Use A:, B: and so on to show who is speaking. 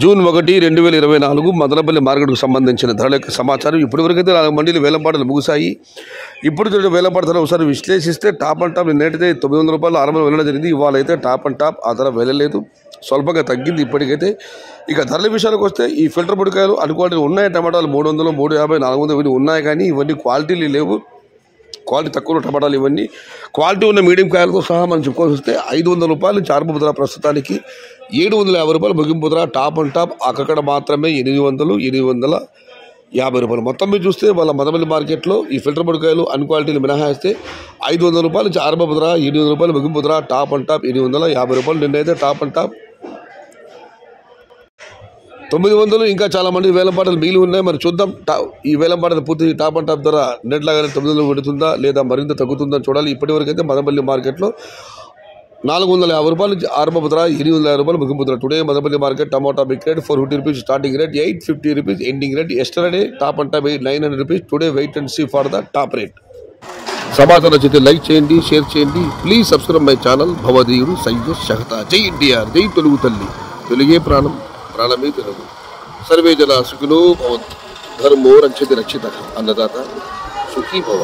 A: June 1, 2024 Madanapalle మార్కెట్కు సంబంధించిన ధరల యొక్క సమాచారం. ఇప్పటివరకైతే 4 మండీలు వేలంపాటలు ముగిశాయి. ఇప్పుడు వేలంపాట ధర ఒకసారి విశ్లేషిస్తే టాప్ అండ్ టాప్ నిన్నైతే 900 రూపాయలు 600 వెళ్ళడం జరిగింది. ఇవాళ అయితే టాప్ అండ్ టాప్ ఆ ధర వెళ్ళలేదు, స్వల్పంగా తగ్గింది ఇప్పటికైతే. ఇక ధరల విషయానికి వస్తే ఈ ఫిల్టర్ పొడికాయలు అనుకోవాలి ఉన్నాయి. టమాటాలు 300, 350, 400 ఇవన్నీ ఉన్నాయి, కానీ ఇవన్నీ క్వాలిటీలు లేవు. క్వాలిటీ తక్కువ టమాటాలు ఇవన్నీ. క్వాలిటీ ఉన్న మీడియం కాయలతో సహా మనం చెప్పుకోవాల్సి వస్తే 500 రూపాయలు నుంచి ఆరంభ ధర, ప్రస్తుతానికి 750 రూపాయలు ముగింపు ధర. టాప్ అండ్ టాప్ అక్కడ మాత్రమే 800, 850 రూపాయలు. మొత్తం మీరు చూస్తే వాళ్ళ మదనపల్లి మార్కెట్లో ఈ ఫిల్టర్ పొడికాయలు అన్క్వాలిటీలు మినహాయిస్తే 500 రూపాయల నుంచి ఆరంభ ధర, 800 రూపాయలు ముగింపు ధర. టాప్ అండ్ టాప్ 850 రూపాయలు. నిన్నైతే టాప్ అండ్ టాప్ 900. ఇంకా చాలా మంది వేలంపాటలు మిగిలి ఉన్నాయి. మరి చూద్దాం ఈ వేలంపాటలు పూర్తి టాప్ అండ్ టాప్ ధర నెట్లాగానే 900 పెడుతుందా లేదా మరింత తగ్గుతుందని చూడాలి. ఇప్పటివరకు అయితే మదనపల్లి మార్కెట్లో 450 రూపాయల నుంచి ఆరంభ ధర, 850 రూపాయలు ముగింపు ధర. Today Madanapalle market tomato big rate 450 rupees starting rate, 850 rupees ending rate. Yesterday top and top 900 rupees. Today wait and see for the top rate. సమాచారం నచ్చితే లైక్ చేయండి, షేర్ చేయండి. Please subscribe my channel. భవదీయుడు సయ్యద్ షహతా. జై ఎన్టీఆర్, జై తెలుగు తల్లి, తెలుగే ప్రాణం, ప్రాణమే తెలుగు. సర్వే జన సుఖినో భవంతు. ధర్మో రక్షతి రక్షిత. అన్నదాత సుఖీ భవ.